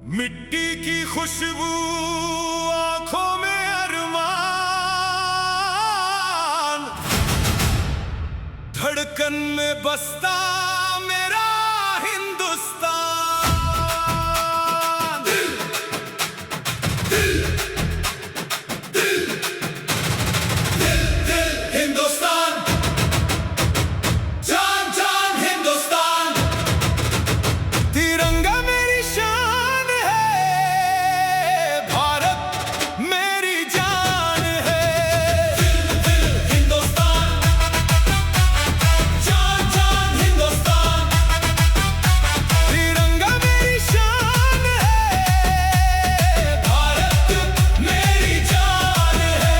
मिट्टी की खुशबू आंखों में अरमान, धड़कन में बसता मेरा हिंदुस्तान। दिल दिल दिल दिल दिल हिंदुस्तान, जान जान हिंदुस्तान। तिरंगा मेरी शान है, भारत मेरी जान है। दिल दिल हिंदुस्तान, जान जान हिंदुस्तान। तिरंगा मेरी शान है, भारत मेरी जान है।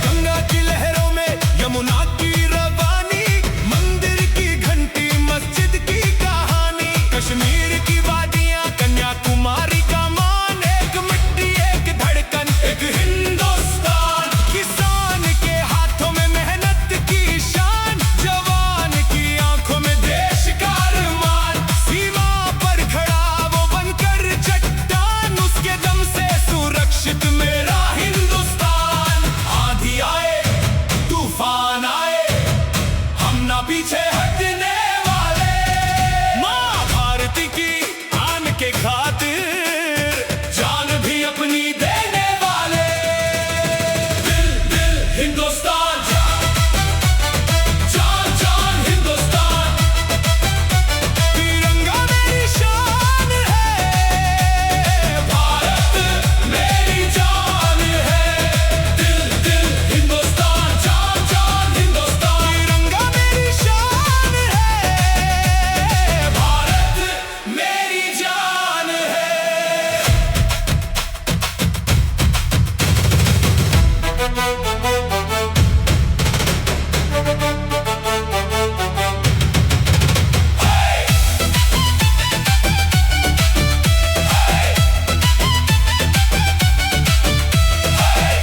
गंगा की लहरों में यमुना की रवानी, मंदिर की घंटी मस्जिद की कहानी, कश्मीर की वादियां कन्याकुमारी का मान। एक मिट्टी एक धड़कन एक हिंदुस्तान, किसान के हाथों में मेहनत की शान, जवान की आंखों में देश का अरमान। सीमा पर खड़ा वो बनकर चट्टान, उसके दम से सुरक्षित मेरा हिंदुस्तान। आंधी आए तूफान आए, हम ना पीछे हटने वाले। माँ भारती की आन के खातिर जान भी अपनी देने वाले। दिल दिल हिंदुस्तान, जान जान हिंदुस्तान। तिरंगा मेरी शान है, भारत मेरी जान है। दिल दिल हिंदुस्तान, जान जान हिंदुस्तान। तिरंगा मेरी शान है, भारत मेरी जान है।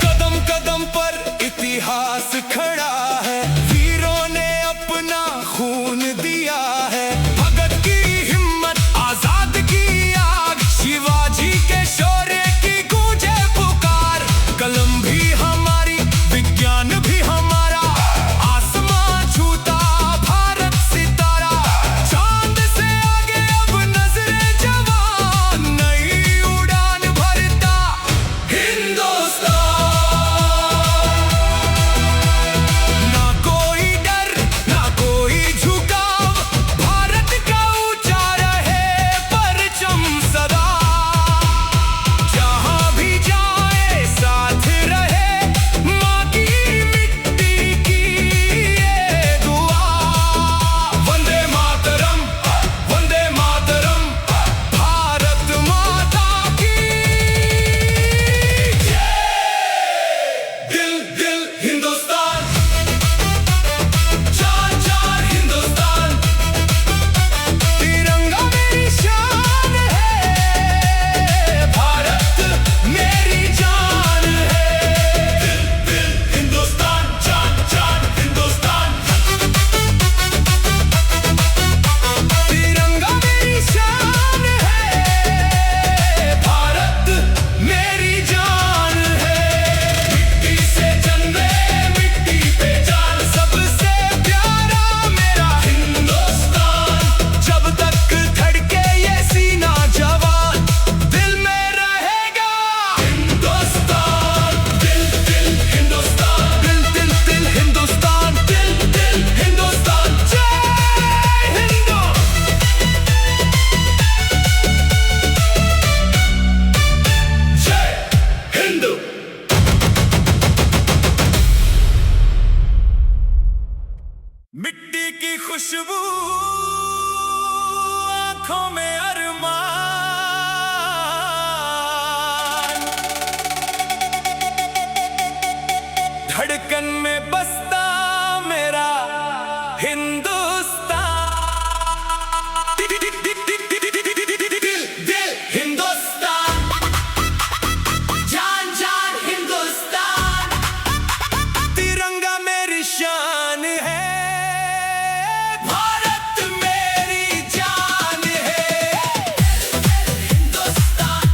कदम कदम पर इतिहास खड़ा है, वीरों ने अपना खून दिया है। भगत की हिम्मत, आजाद की आग, शिवाजी के शौर्य की गूंजे पुकार। कलम भी हमारी, विज्ञान भी हमारा, आसमां छूता भारत सितारा। चांद से आगे अब नजरे जवान, नई उड़ान भरता हिंदुस्तान। ना कोई डर ना कोई झुकाव, भारत का ऊंचा रहे परचम सदा। जहां भी जाए साथ रहे माँ की मिट्टी की ये दुआ। वंदे मातरम, भारत माता की जय। दिल दिल हिंदुस्तान, जान जान हिंदुस्तान। तिरंगा मेरी शान है, भारत मेरी जान है। दिल दिल हिंदुस्तान, जान जान हिंदुस्तान। तिरंगा मेरी शान है, भारत मेरी जान है। मिट्टी से जन्मे मिट्टी पे जान, सबसे प्यारा मेरा हिंदुस्तान। जब तक धड़के ये सीना जवान, दिल में रहेगा हिंदुस्तान। दिल दिल हिंदुस्तान, दिल दिल दिल हिंदुस्तान। दिल दिल हिंदुस्तान, जय हिंदू। जय हिंदू। मिट्टी की खुशबू आंखों में अरमान, धड़कन में बसता मेरा हिंदुस्तान। दिल दिल हिंदुस्तान, जान जान हिंदुस्तान। तिरंगा मेरी शान है, भारत मेरी जान है। हिंदुस्तान,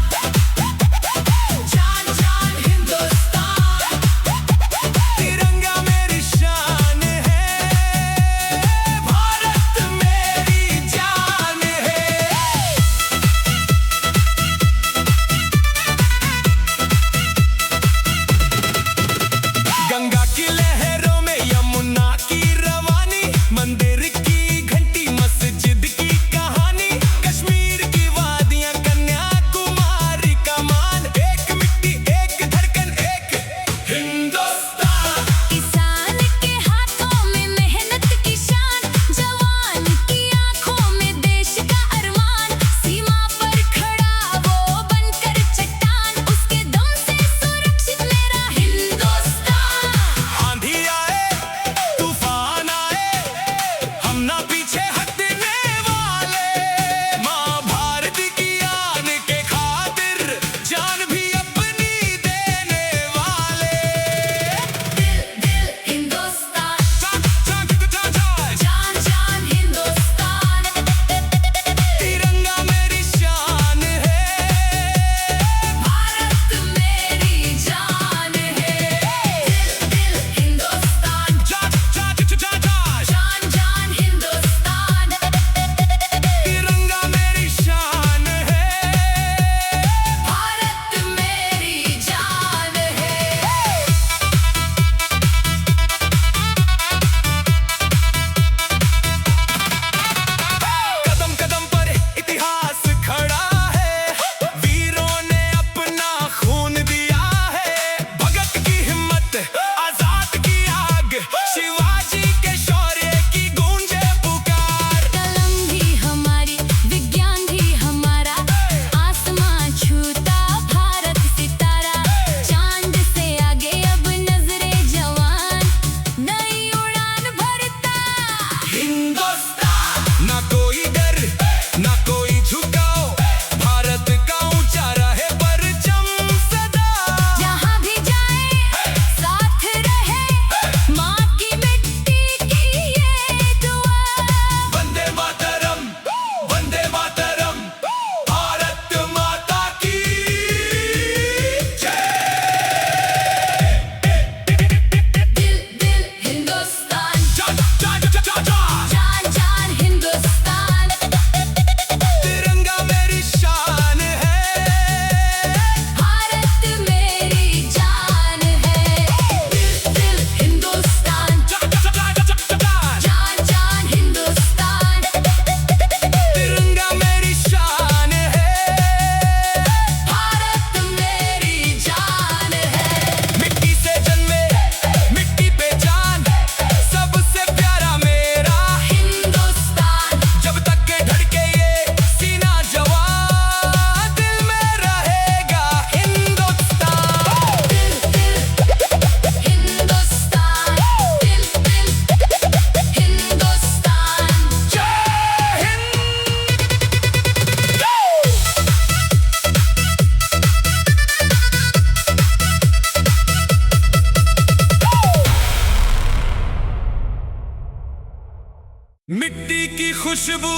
खुशबू,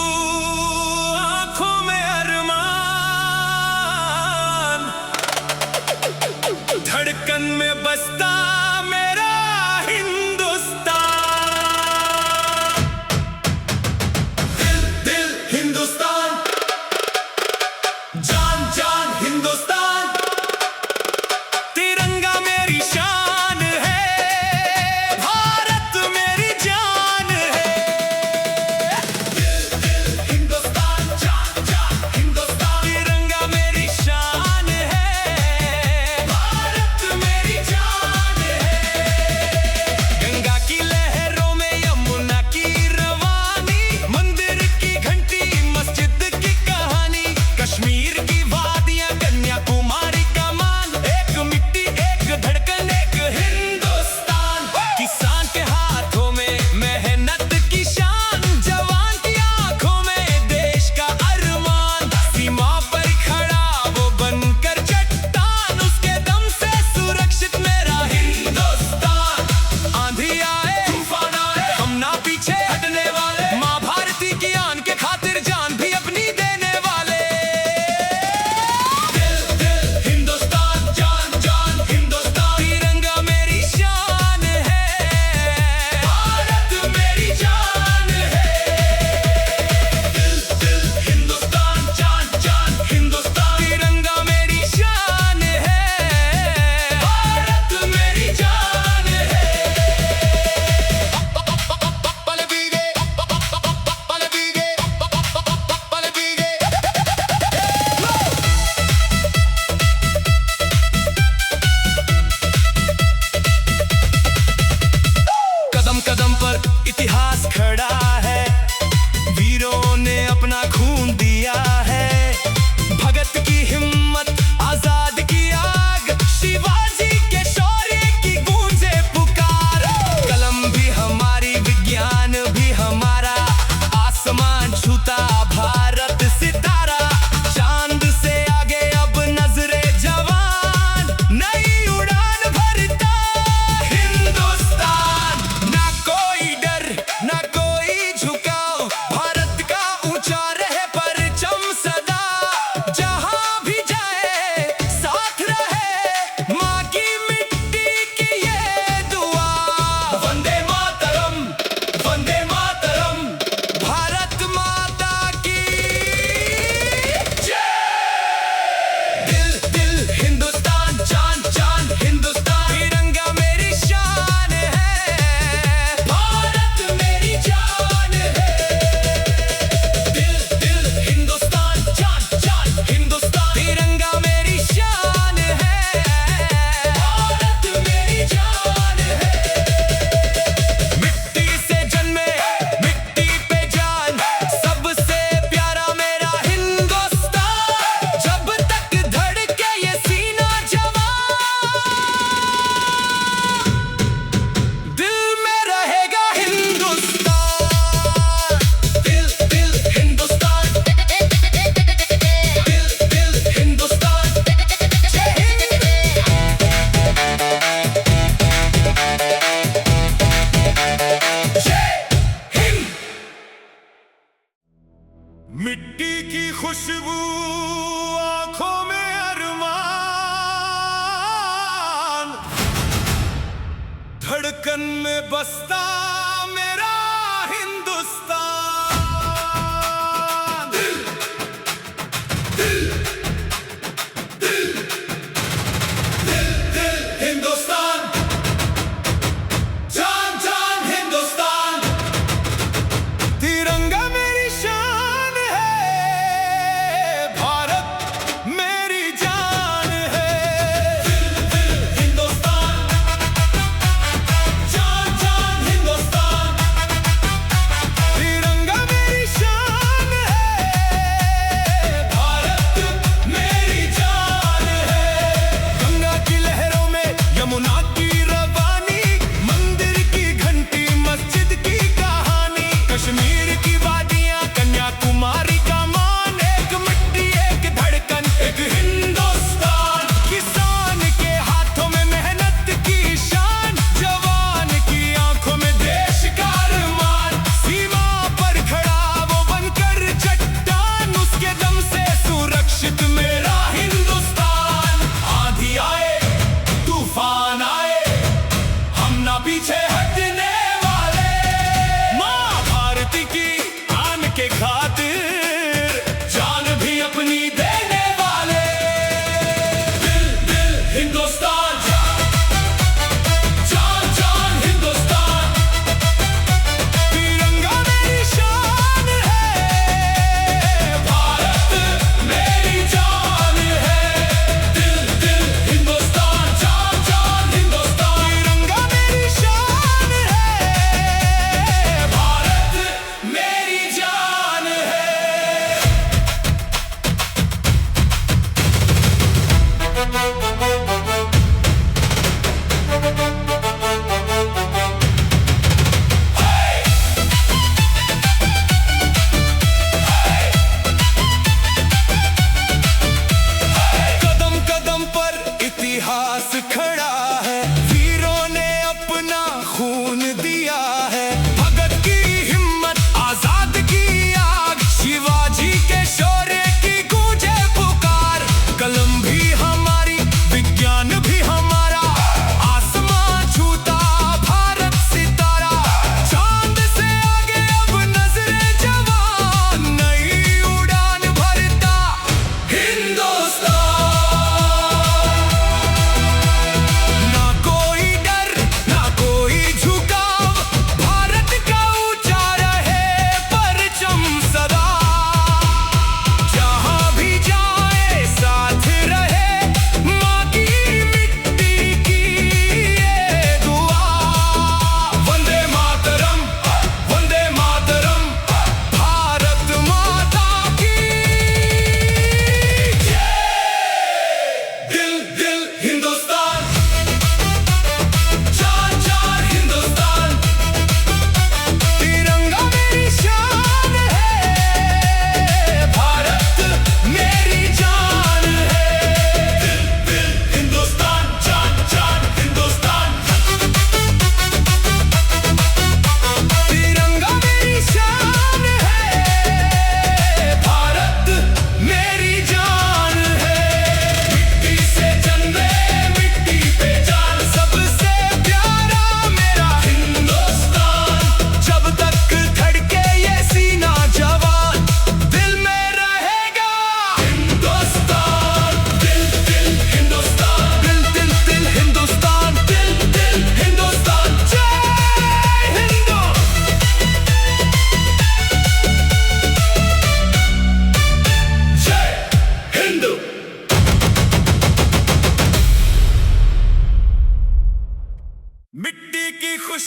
आंखों में अरमान, धड़कन में बसता मेरा हिंदुस्तान। दिल दिल हिंदुस्तान, जान जान हिंदुस्तान, तिरंगा मेरी शान है, भारत मेरी जान है। दिल दिल हिंदुस्तान, जान जान हिंदुस्तान, तिरंगा मेरी शान है, भारत मेरी जान है। गंगा की लहरों में यमुना की रवानी, मंदिर की घंटी मस्जिद की कहानी, कश्मीर की वादियां कन्याकुमारी का मान, एक मिट्टी एक धड़कन एक हिंदुस्तान। किसान के हाथों में मेहनत की शान, जवान की आंखों में देश का अरमान, सीमा पर खड़ा वो बनकर चट्टान, उसके दम से सुरक्षित मेरा हिंदुस्तान। आंधी आए तूफान आए हम ना पीछे हटने वाले, माँ भारती की आन के खातिर जान भी अपनी देने वाले। दिल दिल हिंदुस्तान, जान जान हिंदुस्तान, तिरंगा मेरी शान है, भारत मेरी जान है। दिल दिल हिंदुस्तान, जान जान हिंदुस्तान, तिरंगा मेरी शान है, भारत मेरी जान है। पल बीगे, पल बीगे, पल बीगे। कदम कदम पर इतिहास खड़ा है, वीरों ने अपना खून दिया है, भगत की हिम्मत आजाद की आग, शिवाजी के शौर्य की गूंजे पुकार। कलम भी हमारी, विज्ञान भी हमारा, आसमान छूता भारत सितारा, चांद से आगे अब नजरे जवान, नई उड़ान भरता हिंदुस्तान। ना कोई डर ना कोई झुकाव, भारत का ऊंचा रहे परचम सदा, जहां भी जाए साथ रहे माँ की मिट्टी की ये दुआ। वंदे मातरम, वंदे मातरम, भारत माता की जय। दिल दिल हिंदुस्तान, जान जान हिंदुस्तान, तिरंगा मेरी शान है, भारत मेरी जान है। दिल दिल हिंदुस्तान, जान जान हिंदुस्तान, तिरंगा मेरी शान है, भारत मेरी जान है। मिट्टी से जन्मे मिट्टी पे जान, सबसे प्यारा मेरा हिंदुस्तान, जब तक धड़के ये सीना जवान, दिल में रहेगा हिंदुस्तान। दिल दिल हिंदुस्तान, दिल दिल हिंदुस्तान, जय हिंद। जय हिंद। मिट्टी की खुशबू, आंखों में अरमान, धड़कन में बसता मेरा हिंदुस्तान। दिल दिल दिल दिल दिल हिंदुस्तान, जान जान हिंदुस्तान, तिरंगा मेरी शान है, भारत मेरी जान है। दिल दिल हिंदुस्तान, जान जान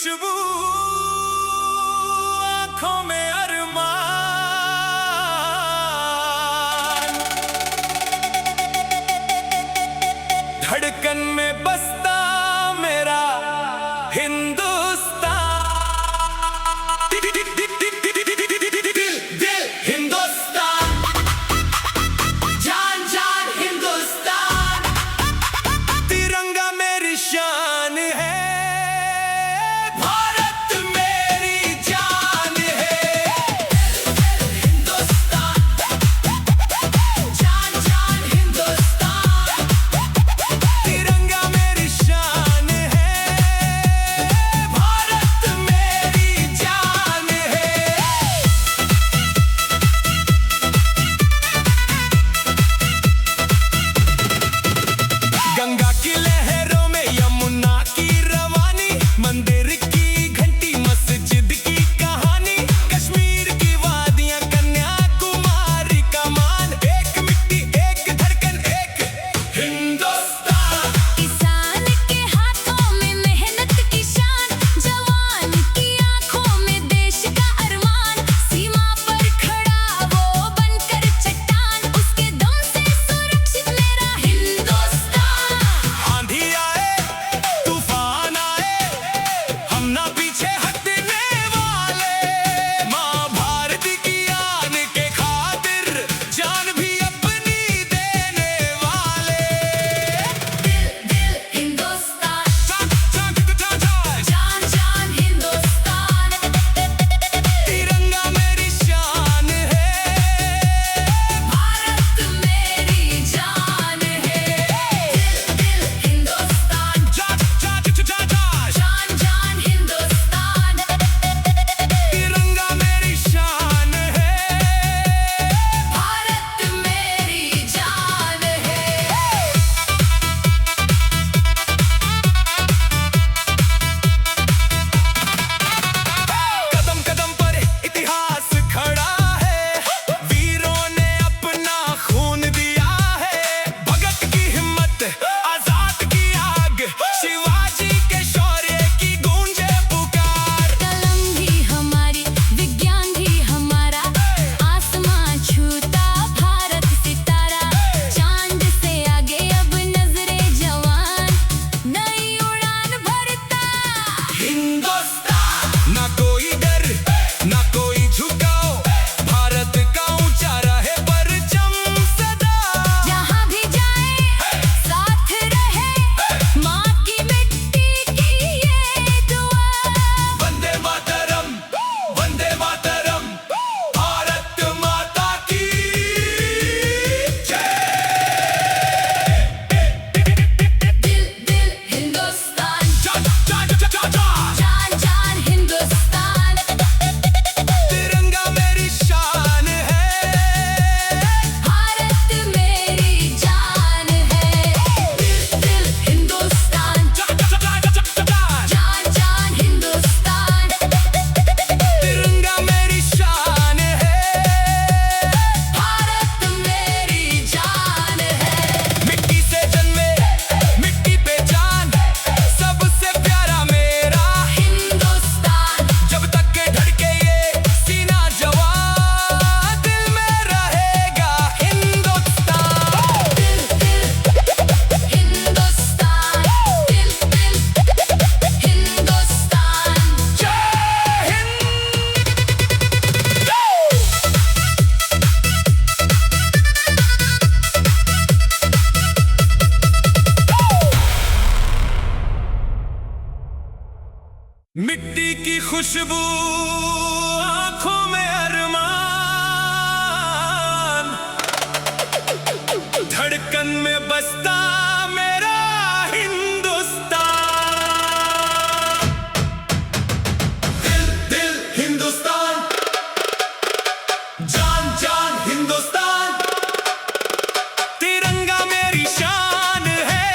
खुशबू, आंखों में अरमान, धड़कन में बसता मेरा हिंदुस्तान। गंगा की लहरों में यमुना की रवानी, मंदिर की घंटी मस्जिद की कहानी, कश्मीर की वादियां कन्याकुमारी का मान, एक मिट्टी एक धड़कन एक हिंदुस्तान। किसान के हाथों में मेहनत की शान, जवान की आंखों में देश का अरमान, सीमा पर खड़ा वो बनकर चट्टान, उसके दम से सुरक्षित मेरा हिंदुस्तान। आंधी आए तूफान आए, हम ना पीछे हटने वाले, माँ भारती की आन के खातिर जान भी अपनी देने वाले। दिल दिल हिंदुस्तान, जान जान जान जान जान हिंदुस्तान, तिरंगा मेरी शान है, भारत मेरी जान है। दिल दिल हिंदुस्तान, जान जान जान जान हिंदुस्तान, तिरंगा मेरी शान है। भारत मेरी जान है। कदम कदम पर इतिहास खड़ा है, वीरों ने अपना खून दिया है, भगत की हिम्मत आजाद की आग, शिवाजी के शौर्य की गूंजे पुकार। कलम भी हमारी, विज्ञान भी हमारा, आसमां छूता भारत सितारा, चांद से आगे अब नजरे जवान, नई उड़ान भरता हिंदुस्तान, ना कोई डर ना कोई झुकाओ, भारत का ऊंचा रहे परचम सदा। जहां भी जाए साथ रहे, माँ की मिट्टी की ये दुआ। वंदे मातरम, भारत माता की जय। दिल दिल हिंदुस्तान, जान जान जान जान जान हिंदुस्तान, तिरंगा मेरी शान है, भारत मेरी जान है। दिल दिल हिंदुस्तान, जान जान जान हिंदुस्तान, तिरंगा मेरी शान है, भारत मेरी जान है। मिट्टी से जन्मे मिट्टी पे जान, सबसे प्यारा मेरा हिंदुस्तान, जब तक के धड़के ये सीना जवान, दिल में रहेगा हिंदुस्तान। दिल दिल हिंदुस्तान, दिल दिल हिंदुस्तान। जय हिंद। मिट्टी की खुशबू, आंखों में अरमान, धड़कन में बसता मेरा हिंदुस्तान। दिल दिल हिंदुस्तान, जान जान हिंदुस्तान, तिरंगा मेरी शान है,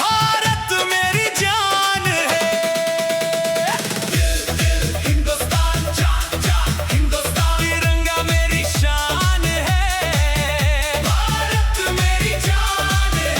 भारत मेरी जान है। दिल दिल हिंदुस्तान, जान जान हिंदुस्तान, तिरंगा मेरी शान है, भारत मेरी जान है।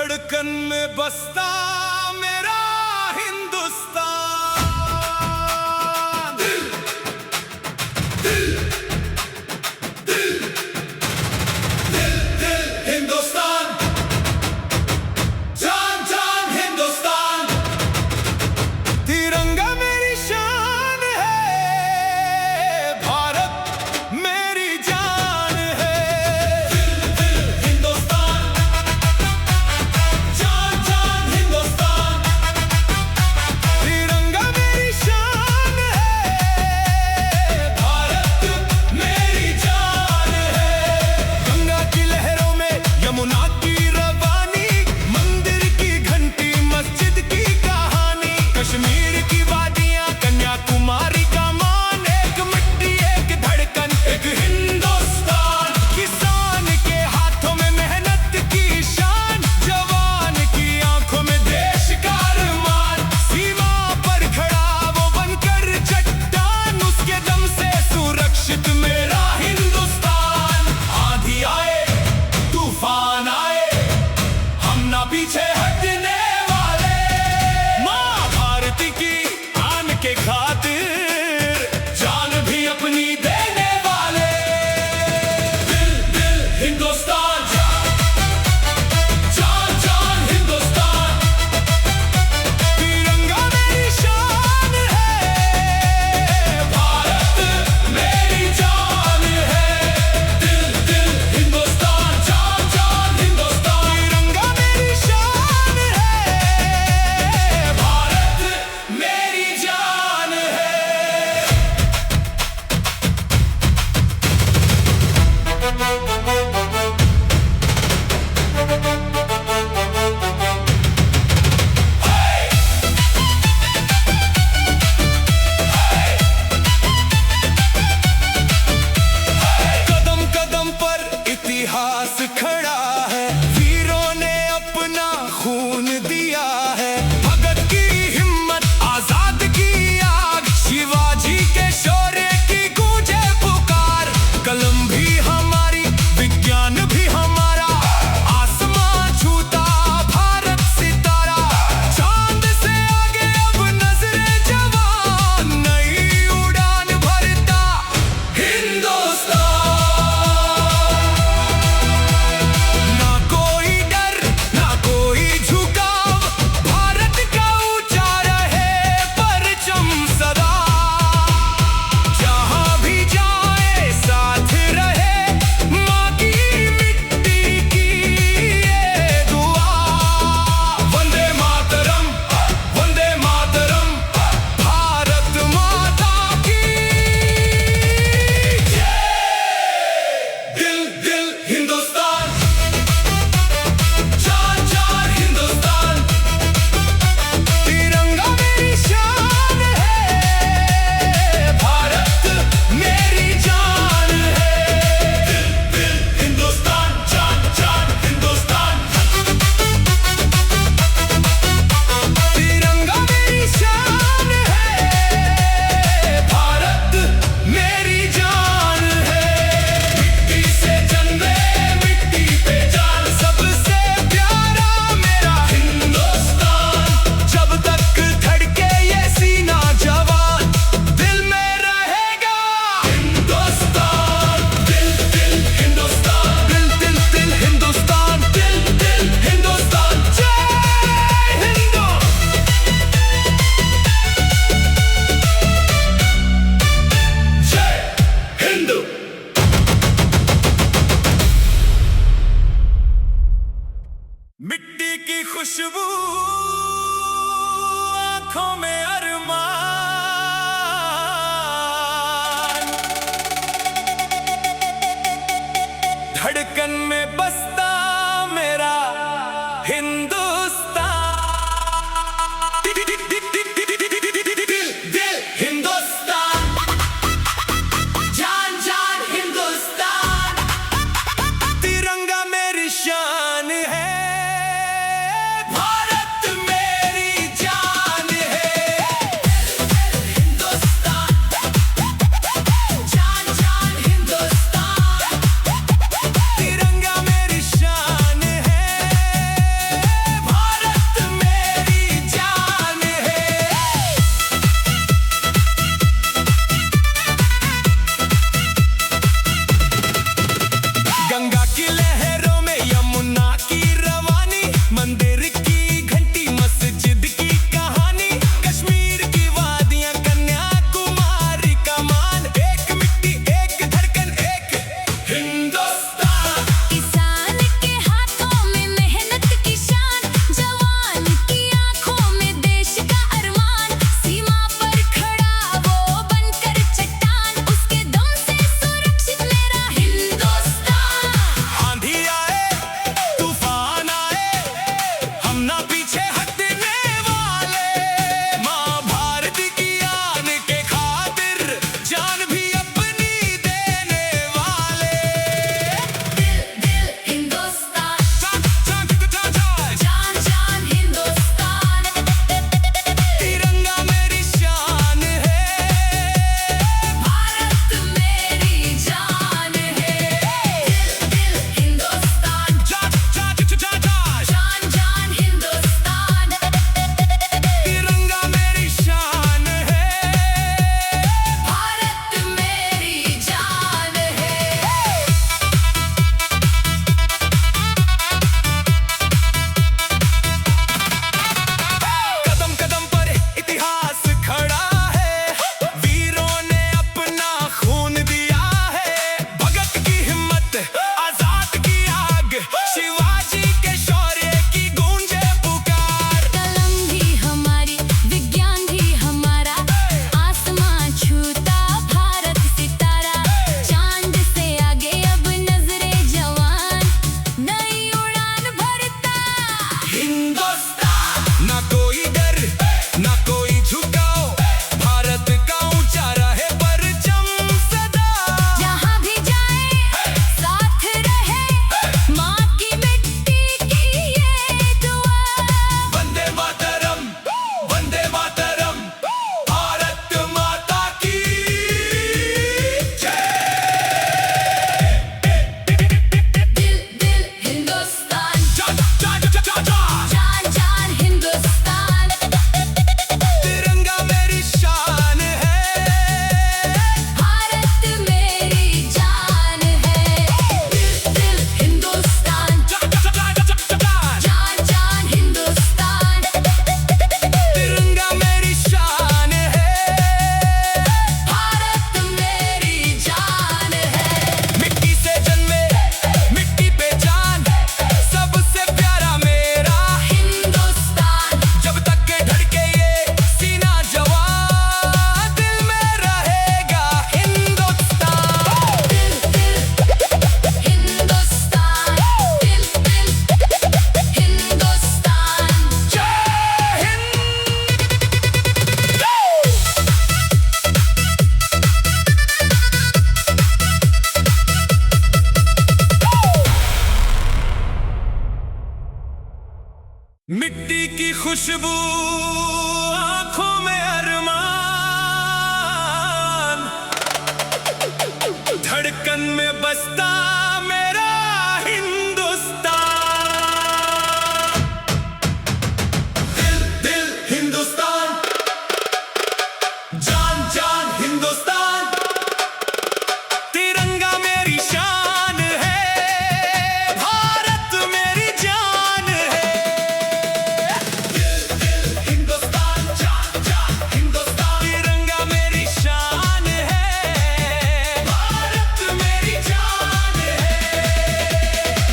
धड़कन में बसता मेरा हिंदुस्तान। दिल दिल दिल दिल दिल हिंदुस्तान, जान जान हिंदुस्तान। तिरंगा मेरी शान है, भारत मेरी जान है। दिल दिल हिंदुस्तान, जान जान हिंदुस्तान। तिरंगा मेरी शान है, भारत मेरी जान है। गंगा की लहरों में यमुना की रवानी, मंदिर की घंटी मस्जिद की कहानी। कश्मीर की वादियां कन्याकुमारी का मान, एक मिट्टी एक धड़कन एक हिंदुस्तान। किसान के हाथों में मेहनत की शान, जवान की आंखों में देश का अरमान। सीमा पर खड़ा वो बनकर चट्टान, उसके दम से सुरक्षित मेरा हिंदुस्तान। आंधी आए तूफान आए, हम ना पीछे हटने वाले। माँ भारती की आन के खातिर जान भी अपनी देने वाले। दिल दिल हिंदुस्तान, जान जान हिंदुस्तान। तिरंगा मेरी शान है, भारत मेरी जान है। दिल दिल हिंदुस्तान, जान जान हिंदुस्तान। तिरंगा मेरी शान है, भारत मेरी जान है। कदम कदम पर इतिहास खड़ा है, वीरों ने अपना खून दिया है। भगत की हिम्मत, आजाद की आग, शिवाजी के शौर्य की गूंजे पुकार। कलम भी हमारी, विज्ञान भी हमारा, आसमां छूता भारत सितारा। चांद से आगे अब नजरे जवान, नई उड़ान भरता हिंदुस्तान। ना कोई डर ना कोई झुकाव, भारत का ऊंचा रहे परचम सदा। जहां भी जाए साथ रहे, माँ की मिट्टी की ये दुआ। वंदे मातरम, वंदे मातरम, भारत माता की जय। दिल दिल हिंदुस्तान, जान जान हिंदुस्तान। तिरंगा मेरी शान है, भारत मेरी जान है। दिल दिल हिंदुस्तान, जान जान हिंदुस्तान। तिरंगा मेरी शान है, भारत मेरी जान है। मिट्टी से जन्मे मिट्टी पे जान, सबसे प्यारा मेरा हिंदुस्तान। जब तक धड़के ये सीना जवान, दिल में रहेगा हिंदुस्तान। दिल दिल हिंदुस्तान, दिल दिल दिल हिंदुस्तान। दिल दिल हिंदुस्तान, जय हिंदू, जय हिंदू। मिट्टी की खुशबू, आंखों में अरमान। धड़कन में बसता मेरा हिंदुस्तान। दिल दिल हिंदुस्तान, जान जान हिंदुस्तान। तिरंगा मेरी शान है, भारत मेरी जान है। हिंदुस्तान, जान जान हिंदुस्तान। तिरंगा मेरी शान है, मिट्टी की खुशबू आंखों में अरमान, धड़कन में बसता मेरा हिंदुस्तान। दिल दिल हिंदुस्तान, जान जान हिंदुस्तान, तिरंगा मेरी शान है, भारत मेरी जान है। दिल दिल हिंदुस्तान, जान जान हिंदुस्तान, तिरंगा मेरी शान है, भारत मेरी जान है।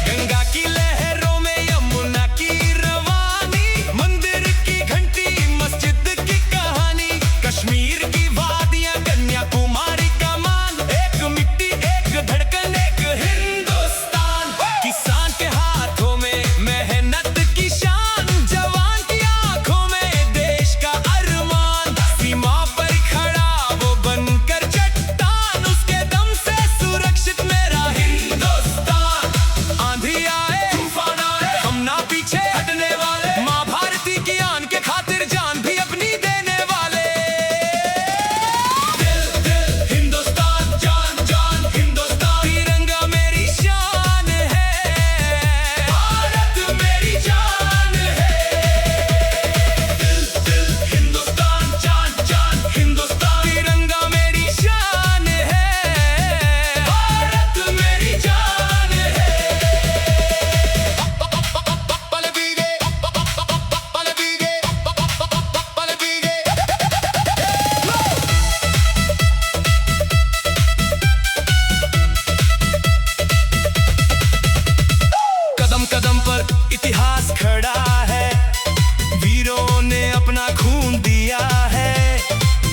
गंगा की लहरों में यमुना की रवानी, मंदिर की घंटी मस्जिद की कहानी, कश्मीर की वादियां कन्याकुमारी का मान, एक मिट्टी एक धड़कन एक हिंदुस्तान। किसान के हाथों में मेहनत की शान, जवान की आंखों में देश का अरमान, सीमा पर खड़ा वो बनकर चट्टान, उसके दम से सुरक्षित मेरा हिंदुस्तान। आंधी आए तूफान आए हम ना पीछे हटने वाले, माँ भारती की आन के खातिर जान भी अपनी देने वाले। दिल दिल हिंदुस्तान, जान जान हिंदुस्तान, तिरंगा मेरी शान है, भारत मेरी जान है। दिल दिल हिंदुस्तान, जान जान हिंदुस्तान, तिरंगा मेरी शान है, भारत मेरी जान है। पल बीगे पल बीगे पल बीगे, कदम कदम पर इतिहास खड़ा है, वीरों ने अपना खून दिया है,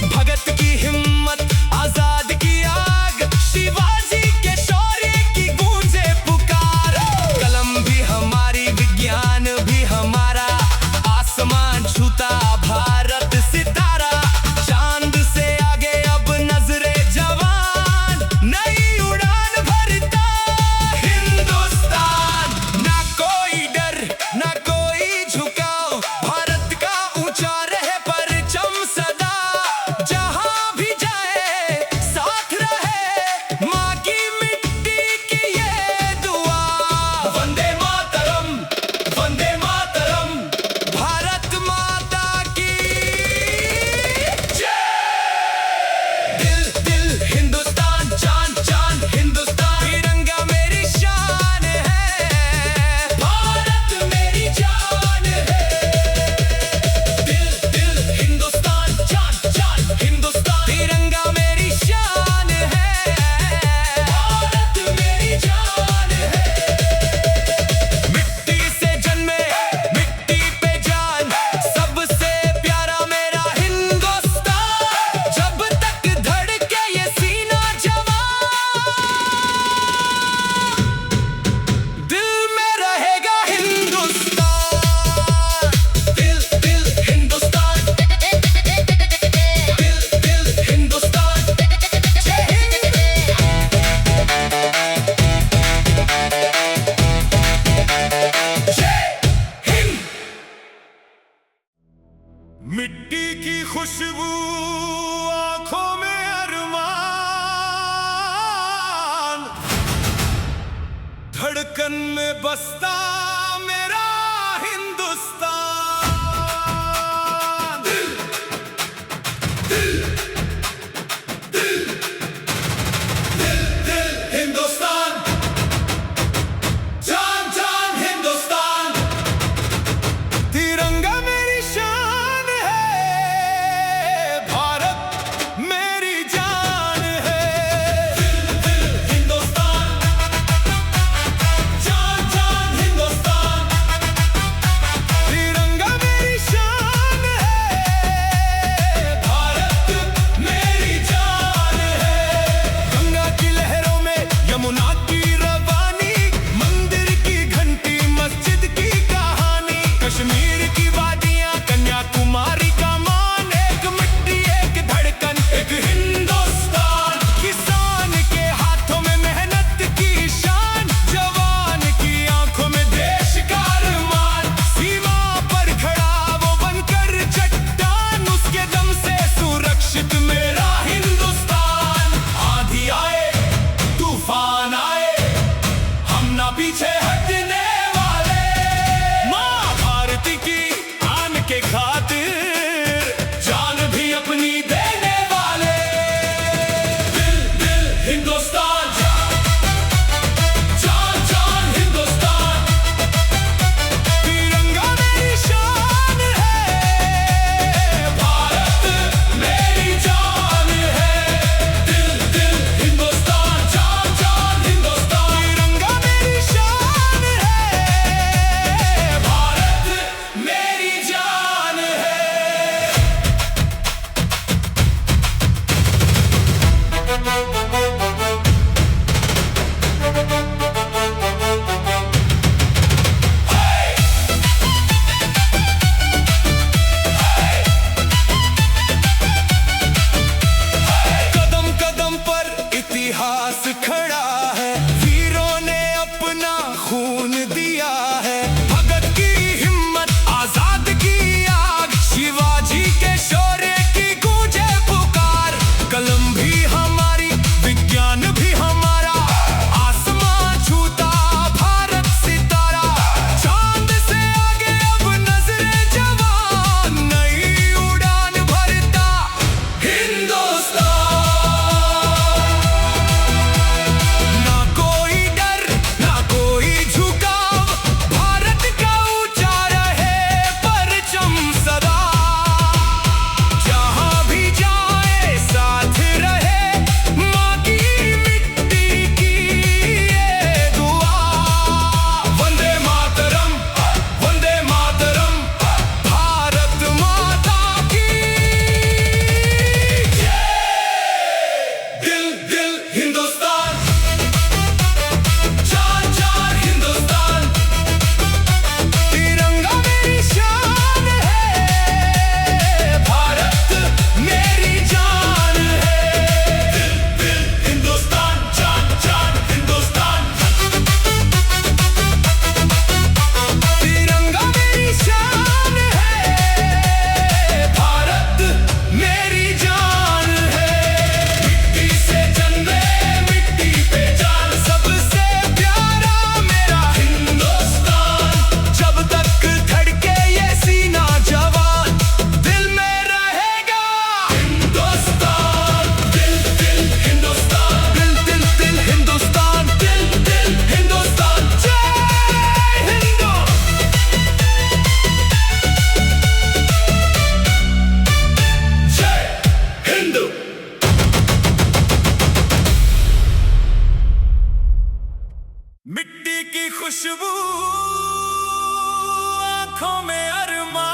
भगत की हिम्मत आजाद की आग, शिवाजी के शौर्य की गूंजे पुकार। कलम भी हमारी विज्ञान भी हमारा, आसमान छूता भारत सितारा, चांद से आगे अब नजरे जवान, नई उड़ान भरता हिंदुस्तान। ना कोई डर ना कोई झुकाव, भारत का ऊंचा रहे परचम सदा, जहां भी जाए साथ रहे माँ की मिट्टी की ये दुआ। वंदे मातरम, भारत माता की जय। दिल दिल हिंदुस्तान, जान जान हिंदुस्तान, तिरंगा मेरी शान है, भारत मेरी जान है। दिल दिल हिंदुस्तान, जान जान हिंदुस्तान, तिरंगा मेरी शान है, भारत मेरी जान है। मिट्टी से जन्मे मिट्टी पे जान, सबसे प्यारा मेरा हिंदुस्तान, जब तक धड़के ये सीना जवान, दिल में रहेगा हिंदुस्तान। दिल दिल हिंदुस्तान, दिल दिल हिंदुस्तान, जय हिंद। जय हिंद। मिट्टी की खुशबू आंखों में अरमान, धड़कन में बसता मेरा हिंदुस्तान। दिल दिल दिल दिल दिल हिंदुस्तान, जान जान हिंदुस्तान, तिरंगा मेरी शान है, भारत मेरी जान है। दिल दिल हिंदुस्तान, जान जान हिंदुस्तान, आंखों में अरमान,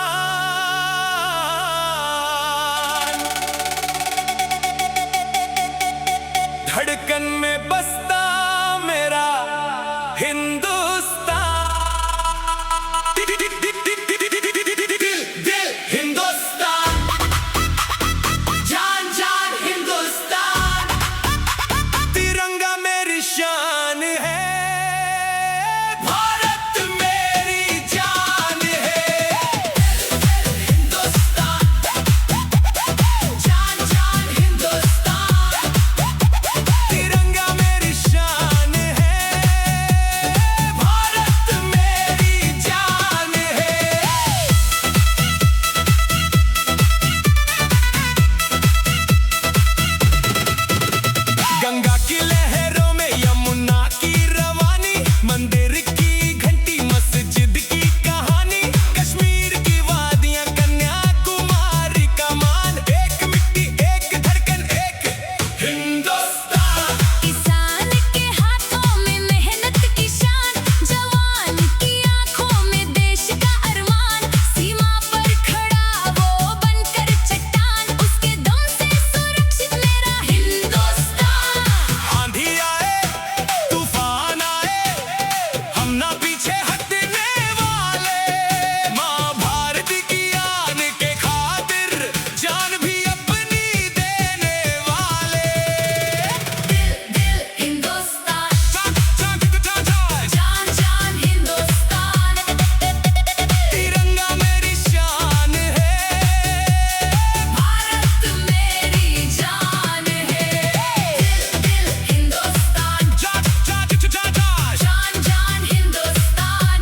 धड़कन में बसता मेरा हिंदुस्तान। दिल हिंदुस्तान, जान जान हिंदुस्तान, तिरंगा मेरी शान है, भारत मेरी जान है। हिंदुस्तान, जान जान हिंदुस्तान, तिरंगा मेरी शान है, भारत मेरी जान है। गंगा की लहरों में यमुना की रवानी, मंदिर की घंटी मस्जिद की कहानी, कश्मीर की वादियां कन्याकुमारी का मान, एक मिट्टी एक धड़कन एक हिंदुस्तान। किसान के हाथों में मेहनत की शान, जवान की आंखों में देश का अरमान, सीमा पर खड़ा वो बनकर चट्टान, उसके दम से सुरक्षित मेरा हिंदुस्तान। आंधी आए तूफान आए, हम ना पीछे हटने वाले, माँ भारत की आन के खातिर जान भी अपनी देने वाले। दिल दिल हिंदुस्तान, जान जान हिंदुस्तान, तिरंगा मेरी शान है, भारत मेरी जान है। दिल हिंदुस्तान, जान जान हिंदुस्तान,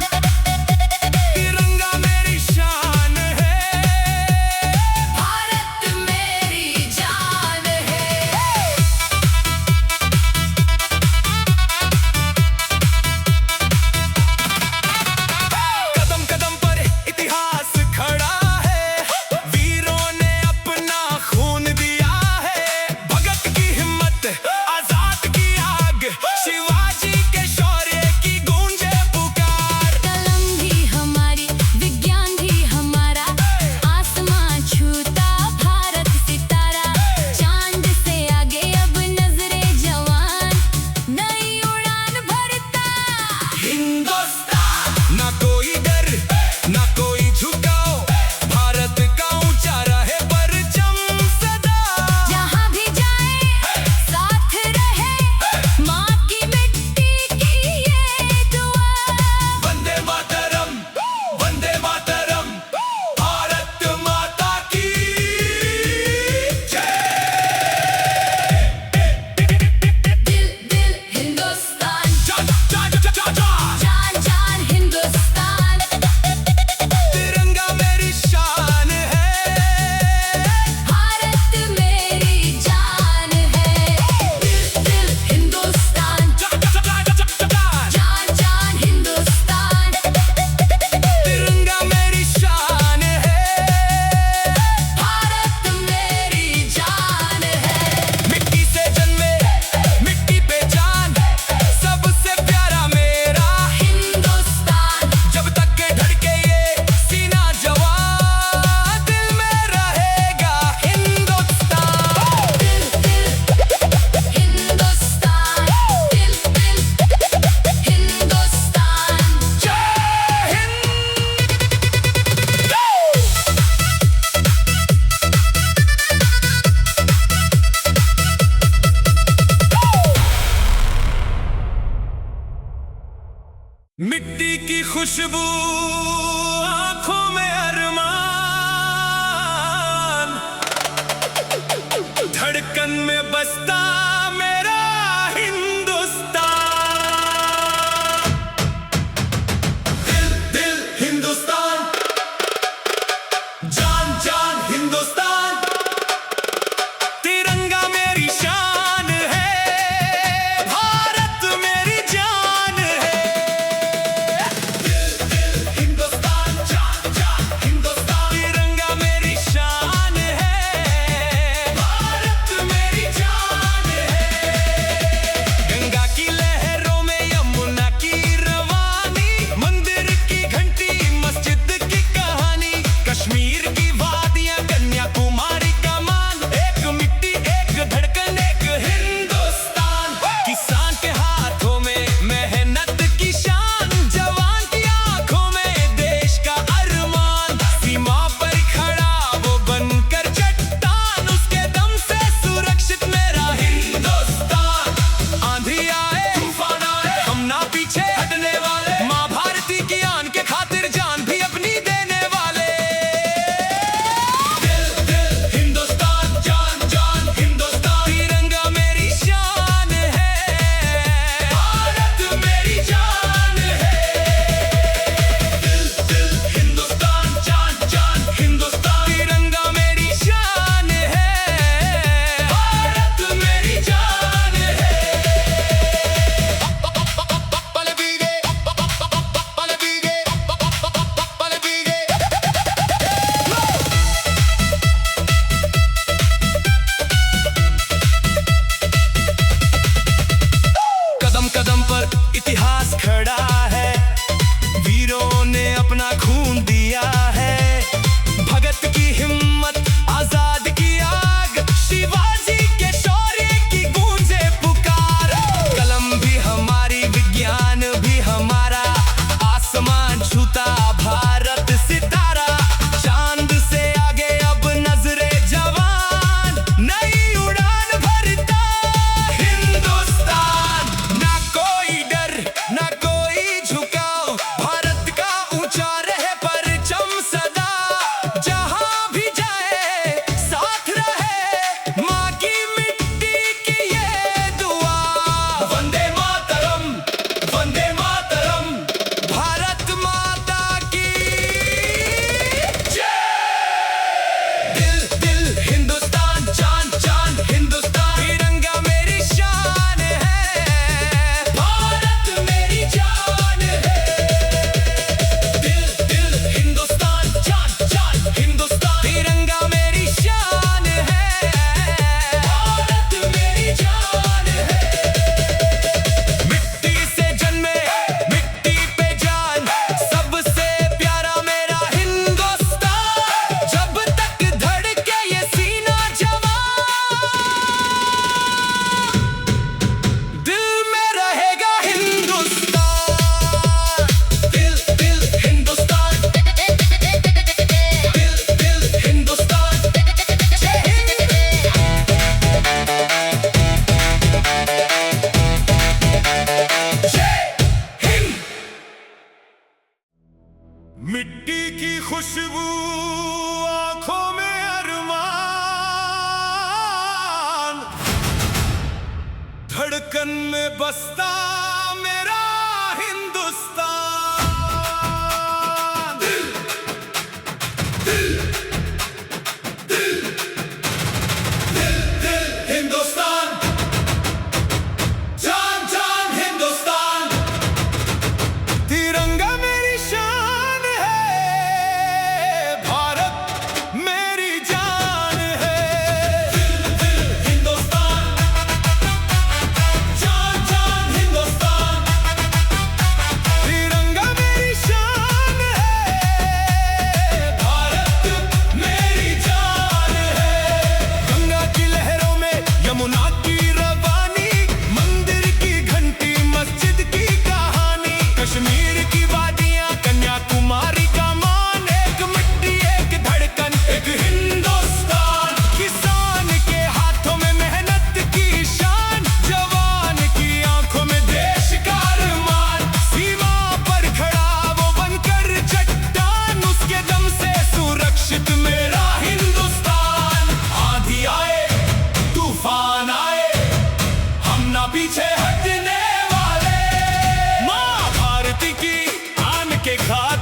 तिरंगा मेरी शान है, भारत मेरी जान है। कदम कदम पर इतिहास खड़ा है, वीरों ने अपना खून दिया है, भगत की हिम्मत आजाद की आग, शिवाजी के शौर्य की गूंजे पुकार। कलम भी हमारी, विज्ञान भी हमारा, आसमां छूता भारत सितारा, चांद से आगे अब नजरे जवान, नई उड़ान भरता। हिंदुस्तान, ना कोई डर ना कोई झुकाओ, भारत का ऊंचा रहे परचम सदा। जहां भी जाए साथ रहे, माँ की मिट्टी की ये दुआ। वंदे मातरम, भारत माता की जय। दिल दिल हिंदुस्तान, जान जान हिंदुस्तान, तिरंगा मेरी शान है, भारत मेरी जान है। दिल हिंदुस्तान, जान हिंदुस्तान, तिरंगा मेरी शान है, भारत मेरी जान है। मिट्टी से जन्मे मिट्टी पे जान, सबसे प्यारा मेरा हिंदुस्तान, जब तक के धड़के ये सीना जवान, दिल में रहेगा हिंदुस्तान। दिल हिंदुस्तान, दिल हिंदुस्तान। जय हिंद। मिट्टी की खुशबू आंखों में अरमान, धड़कन में बसता मेरा हिंदुस्तान। दिल हिंदुस्तान, जान हिंदुस्तान, तिरंगा मेरी शान है, भारत मेरी जान है। दिल हिंदुस्तान, जान हिंदुस्तान, तिरंगा मेरी शान है, भारत मेरी जान आसमान छूता भारत सितारा, चांद से आगे अब नजरे जवान, नई उड़ान भरता हिंदुस्तान। ना कोई डर ना कोई झुकाव, भारत का ऊंचा रहे परचम सदा, जहां भी जाए साथ रहे माँ की मिट्टी की ये दुआ। वंदे मातरम, वंदे मातरम, भारत माता की जय। दिल दिल हिंदुस्तान, जान जान हिंदुस्तान, तिरंगा मेरी शान है, भारत मेरी जान है। दिल दिल हिंदुस्तान, जान जान हिंदुस्तान, तिरंगा मेरी शान है, भारत मेरी जान है। मिट्टी से जन्मे मिट्टी पे जान, सबसे प्यारा मेरा हिंदुस्तान, जब तक धड़के ये सीना जवान, दिल में रहेगा हिंदुस्तान। दिल दिल हिंदुस्तान, दिल दिल हिंदुस्तान, जय हिंद। जय हिंद। मिट्टी की खुशबू आंखों में अरमान, धड़कन में बसता मेरा हिंदुस्तान। दिल दिल दिल दिल दिल हिंदुस्तान, जान जान हिंदुस्तान, तिरंगा मेरी शान है, भारत मेरी जान है। दिल दिल हिंदुस्तान, जान जान हिंदुस्तान, तिरंगा मेरी शान है, भारत मेरी जान है। गंगा की लहरों में यमुना की रवानी, मंदिर की घंटी मस्जिद की कहानी, कश्मीर की वादियां कन्याकुमारी का मान, एक मिट्टी एक धड़कन एक हिंदुस्तान। किसान के हाथों में मेहनत की शान, जवान की आंखों में देश का अरमान, सीमा पर खड़ा वो बनकर चट्टान, उसके दम से सुरक्षित मेरा हिंदुस्तान। आंधी आए तूफान आए, हम ना पीछे हटने वाले, माँ भारती की आन के घाट